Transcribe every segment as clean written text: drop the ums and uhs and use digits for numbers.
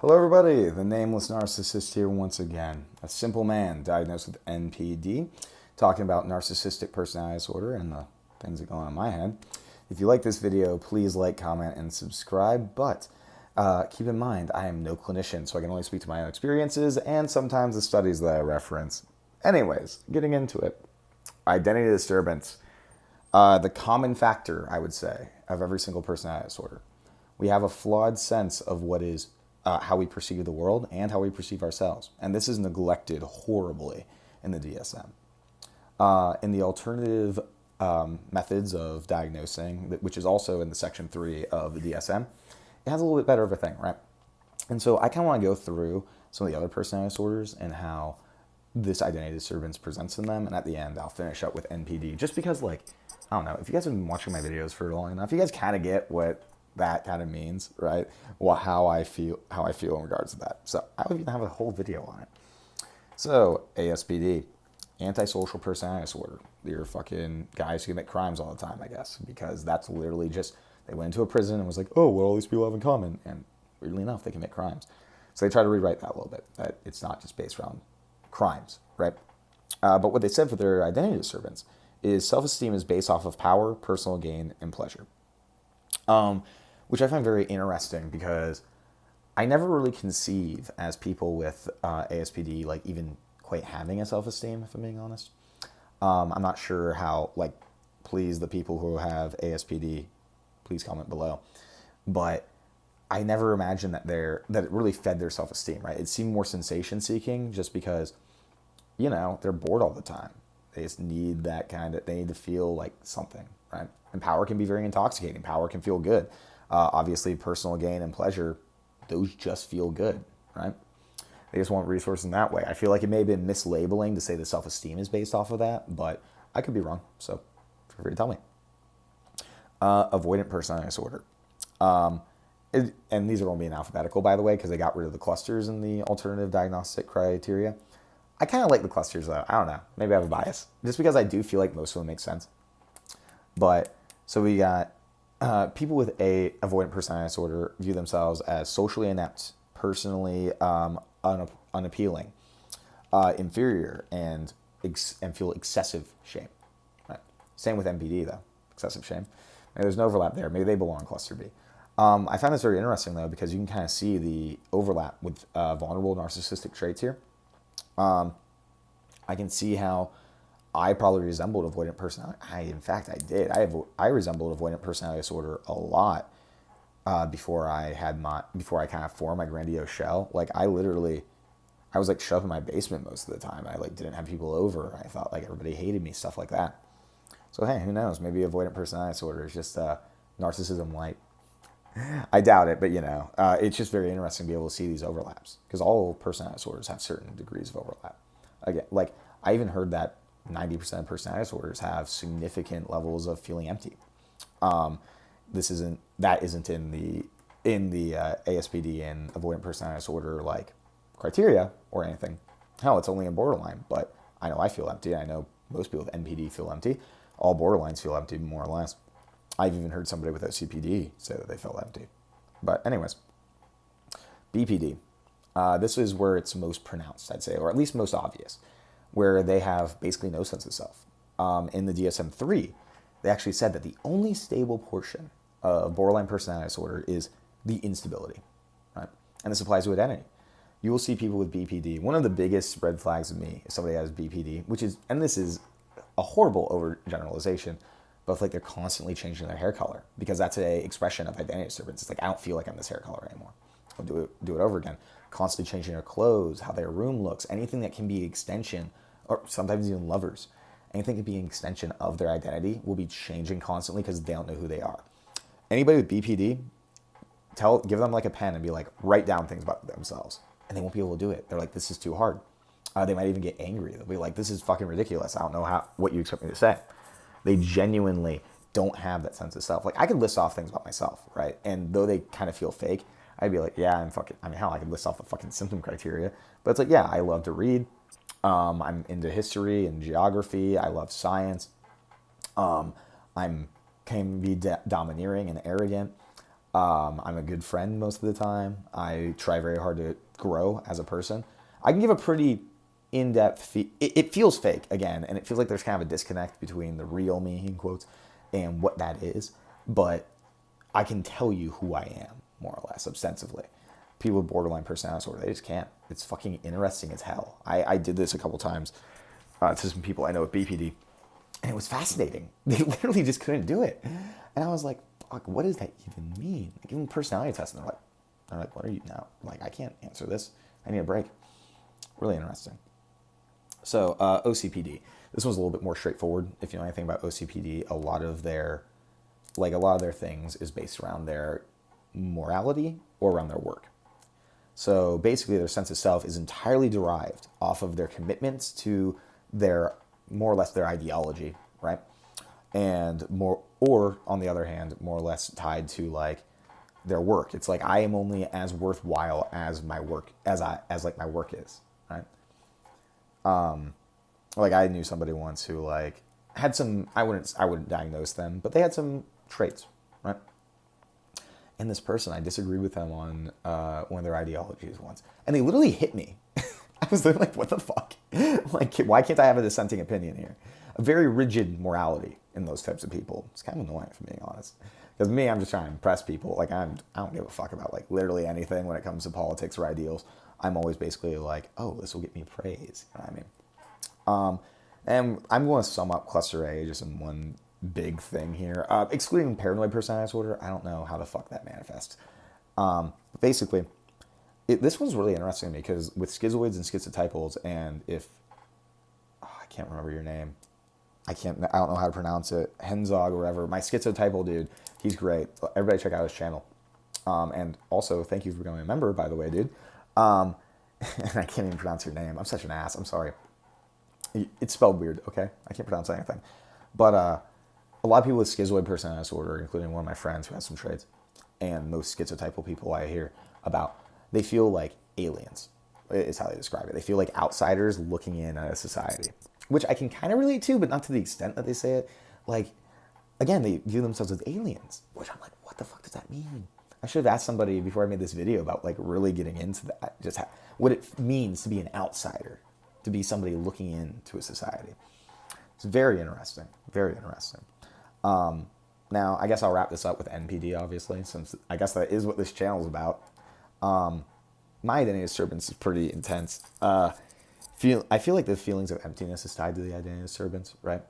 Hello, everybody. The Nameless Narcissist here once again. A simple man diagnosed with NPD, talking about narcissistic personality disorder and the things that go on in my head. If you like this video, please like, comment, and subscribe. But keep in mind, I am no clinician, so I can only speak to my own experiences and sometimes the studies that I reference. Anyways, getting into it. Identity disturbance. The common factor, I would say, of every single personality disorder. We have a flawed sense of what is how we perceive the world and how we perceive ourselves. And this is neglected horribly in the DSM. In the alternative methods of diagnosing, which is also in the section 3 of the DSM, it has a little bit better of a thing, right? And so I kind of want to go through some of the other personality disorders and how this identity disturbance presents in them. And at the end, I'll finish up with NPD. Just because, I don't know, if you guys have been watching my videos for long enough, you guys kind of get what that kind of means, right? Well, how I feel in regards to that. So I would even have a whole video on it. So ASPD, antisocial personality disorder. You're fucking guys who commit crimes all the time, I guess, because that's literally just, they went into a prison and was like, oh, what all these people have in common? And weirdly enough, they commit crimes. So they try to rewrite that a little bit, that it's not just based around crimes, right? But what they said for their identity disturbance is self-esteem is based off of power, personal gain, and pleasure. Which I find very interesting because I never really conceive as people with ASPD, even quite having a self-esteem, if I'm being honest. I'm not sure how, please, the people who have ASPD, please comment below. But I never imagined that it really fed their self-esteem, right? It seemed more sensation-seeking just because, they're bored all the time. They just need they need to feel like something, right? And power can be very intoxicating. Power can feel good. Obviously, personal gain and pleasure, those just feel good, right? They just want resources in that way. I feel like it may have been mislabeling to say the self-esteem is based off of that, but I could be wrong, so feel free to tell me. Avoidant personality disorder. And these are all being alphabetical, by the way, because they got rid of the clusters in the alternative diagnostic criteria. I kind of like the clusters, though. I don't know. Maybe I have a bias. Just because I do feel like most of them make sense. But, so we got people with a avoidant personality disorder view themselves as socially inept, personally unappealing, inferior, and feel excessive shame. Right? Same with NPD, though. Excessive shame. Maybe there's no overlap there. Maybe they belong in cluster B. I find this very interesting, though, because you can kind of see the overlap with vulnerable narcissistic traits here. I can see how I probably resembled avoidant personality. In fact, I did. I resembled avoidant personality disorder a lot before I kind of formed my grandiose shell. I was shoved in my basement most of the time. I didn't have people over. I thought everybody hated me, stuff like that. So hey, who knows? Maybe avoidant personality disorder is just narcissism light. I doubt it, but it's just very interesting to be able to see these overlaps because all personality disorders have certain degrees of overlap. Again, I even heard that 90% of personality disorders have significant levels of feeling empty. That isn't in the ASPD and avoidant personality disorder criteria or anything. Hell, it's only in borderline, but I know I feel empty. I know most people with NPD feel empty. All borderlines feel empty, more or less. I've even heard somebody with OCPD say that they felt empty. But anyways, BPD. This is where it's most pronounced, I'd say, or at least most obvious, where they have basically no sense of self. In the DSM-3, they actually said that the only stable portion of borderline personality disorder is the instability, right? And this applies to identity. You will see people with BPD. One of the biggest red flags of me is somebody has BPD, and this is a horrible overgeneralization, but they're constantly changing their hair color because that's an expression of identity disturbance. It's I don't feel like I'm this hair color anymore. I'll do it over again. Constantly changing their clothes, how their room looks, anything that can be extension, or sometimes even lovers. Anything that can be an extension of their identity will be changing constantly because they don't know who they are. Anybody with BPD, give them a pen and be write down things about themselves. And they won't be able to do it. They're this is too hard. They might even get angry. They'll be this is fucking ridiculous. I don't know what you expect me to say. They genuinely don't have that sense of self. I could list off things about myself, right? And though they kind of feel fake, I'd be yeah, hell, I could list off the fucking symptom criteria. But it's yeah, I love to read. I'm into history and geography. I love science. Can be domineering and arrogant. I'm a good friend most of the time. I try very hard to grow as a person. I can give a pretty in-depth, it feels fake again, and it feels like there's kind of a disconnect between the real me, in quotes, and what that is. But I can tell you who I am, more or less, ostensibly. People with borderline personality disorder, they just can't. It's fucking interesting as hell. I did this a couple times to some people I know with BPD, and it was fascinating. They literally just couldn't do it. And I was like, fuck, what does that even mean? I give them a personality test, and they're like, what are you now? Like, I can't answer this. I need a break. Really interesting. So OCPD. This one's a little bit more straightforward. If you know anything about OCPD, a lot of their things is based around their morality or around their work. So basically, their sense of self is entirely derived off of their commitments to their, more or less, their ideology, right? And more, or on the other hand, more or less tied to like their work. It's like I am only as worthwhile as my work, as like my work is, right? Like I knew somebody once who like had some, I wouldn't diagnose them, but they had some traits, right? And this person, I disagreed with them on one of their ideologies once, and they literally hit me. I was like, what the fuck? Like, why can't I have a dissenting opinion here? A very rigid morality in those types of people. It's kind of annoying, if I'm being honest. Because me, I'm just trying to impress people. Like, I don't give a fuck about like literally anything when it comes to politics or ideals. I'm always basically like, oh, this will get me praise. You know what I mean? And I'm going to sum up cluster A just in one big thing here. Excluding paranoid personality disorder, I don't know how the fuck that manifests. Basically, this one's really interesting to me because with schizoids and schizotypals, and if I can't remember your name, I don't know how to pronounce it, Henzog or whatever. My schizotypal dude, he's great. Everybody check out his channel. And also, thank you for becoming a member, by the way, dude. And I can't even pronounce your name. I'm such an ass. I'm sorry. It's spelled weird, okay? I can't pronounce anything. But a lot of people with schizoid personality disorder, including one of my friends who has some traits, and most schizotypal people I hear about, they feel like aliens, is how they describe it. They feel like outsiders looking in at a society, which I can kind of relate to, but not to the extent that they say it. Like, again, they view themselves as aliens, which I'm like, what the fuck does that mean? I should have asked somebody before I made this video about like really getting into that, just what it means to be an outsider, to be somebody looking into a society. It's very interesting, very interesting. Now, I guess I'll wrap this up with NPD, obviously, since I guess that is what this channel is about. My identity disturbance is pretty intense. I feel like the feelings of emptiness is tied to the identity disturbance, right?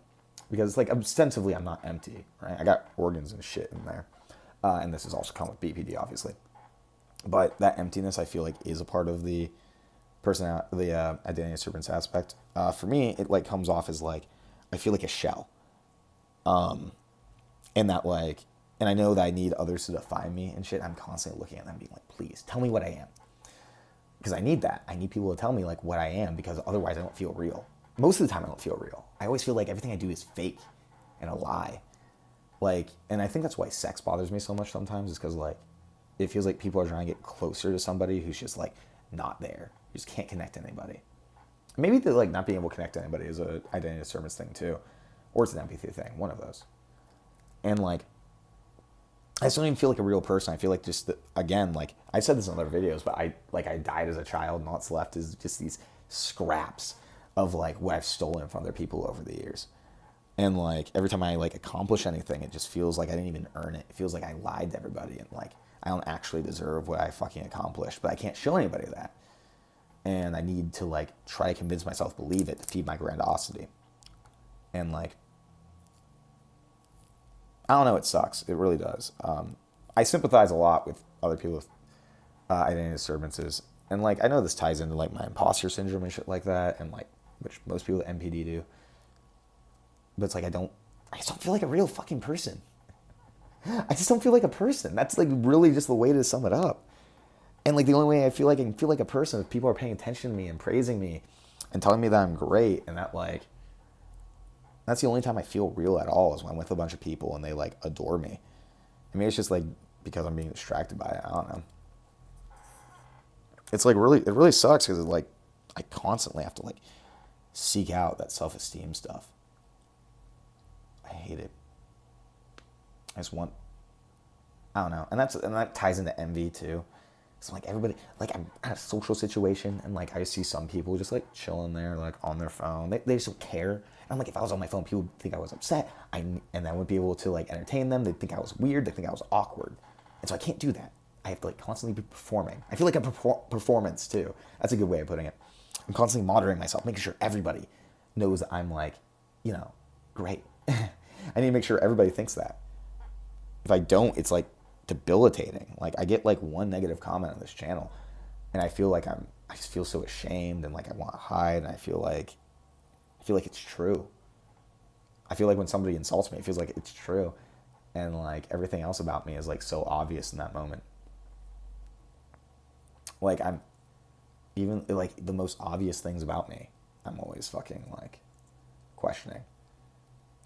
Because it's like ostensibly I'm not empty, right? I got organs and shit in there. And this has also come with BPD, obviously. But that emptiness, I feel like, is a part of the identity disturbance aspect. For me, it like comes off as like, I feel like a shell. And that like, and I know that I need others to define me and shit. I'm constantly looking at them being like, please tell me what I am. Because I need that. I need people to tell me like what I am, because otherwise I don't feel real. Most of the time I don't feel real. I always feel like everything I do is fake and a lie. Like, and I think that's why sex bothers me so much sometimes, is because like, it feels like people are trying to get closer to somebody who's just like not there. You just can't connect to anybody. Maybe the like not being able to connect to anybody is a identity disturbance thing too. Or it's an empathy thing, one of those. And like, I just don't even feel like a real person. I feel like just, again, like I've said this in other videos, but I died as a child, and all that's left is just these scraps of like what I've stolen from other people over the years. And like every time I like accomplish anything, it just feels like I didn't even earn it. It feels like I lied to everybody, and like I don't actually deserve what I fucking accomplished, but I can't show anybody that. And I need to like try to convince myself to believe it to feed my grandiosity. And like, I don't know, it sucks. It really does. I sympathize a lot with other people with identity disturbances. And like, I know this ties into like my imposter syndrome and shit like that, and like, which most people with MPD do. But it's like, I just don't feel like a real fucking person. I just don't feel like a person. That's like really just the way to sum it up. And like the only way I feel like I can feel like a person is if people are paying attention to me and praising me and telling me that I'm great, and that like, that's the only time I feel real at all, is when I'm with a bunch of people and they like adore me. I mean, it's just like because I'm being distracted by it. I don't know. It's like it really sucks, because it's like I constantly have to like seek out that self-esteem stuff. I hate it. I I don't know. And that ties into envy too. So like everybody, like I'm at a social situation and like I see some people just like chilling there, like on their phone. They just don't care. And I'm like, if I was on my phone, people would think I was upset. And I wouldn't be able to like entertain them. They'd think I was weird. They'd think I was awkward. And so I can't do that. I have to like constantly be performing. I feel like a performance too. That's a good way of putting it. I'm constantly monitoring myself, making sure everybody knows that I'm like, great. I need to make sure everybody thinks that. If I don't, it's like debilitating. Like I get like one negative comment on this channel and I feel like I just feel so ashamed and like I want to hide, and I feel like it's true. I feel like when somebody insults me, it feels like it's true. And like everything else about me is like so obvious in that moment. Like I'm even like the most obvious things about me, I'm always fucking like questioning.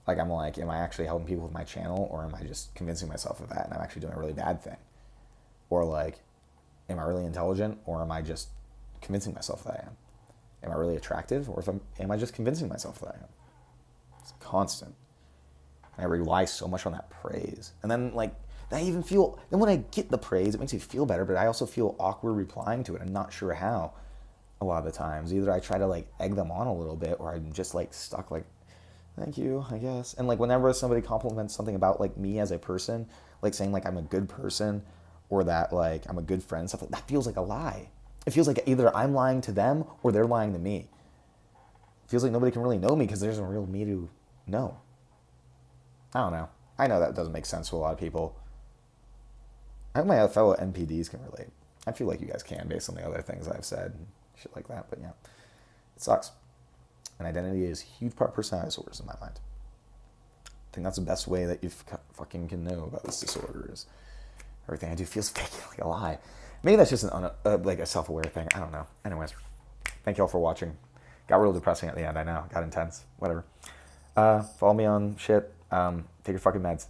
Like I'm like, am I actually helping people with my channel, or am I just convincing myself of that and I'm actually doing a really bad thing? Or like, am I really intelligent, or am I just convincing myself that I am? Am I really attractive, or am I just convincing myself that I am? It's constant. I rely so much on that praise. And then like, then when I get the praise, it makes me feel better, but I also feel awkward replying to it. I'm not sure how a lot of the times. Either I try to like egg them on a little bit, or I'm just like stuck like, thank you, I guess. And like whenever somebody compliments something about like me as a person, like saying like I'm a good person, or that like I'm a good friend, stuff like that feels like a lie. It feels like either I'm lying to them or they're lying to me. It feels like nobody can really know me because there's no real me to know. I don't know. I know that doesn't make sense to a lot of people. I hope my fellow NPDs can relate. I feel like you guys can based on the other things I've said and shit like that, but yeah, it sucks. And identity is a huge part of personality disorders in my mind. I think that's the best way that you fucking can know about this disorder is everything I do feels fake, like a lie. Maybe that's just like a self-aware thing. I don't know. Anyways, thank you all for watching. Got real depressing at the end, I know. Got intense. Whatever. Follow me on shit. Take your fucking meds.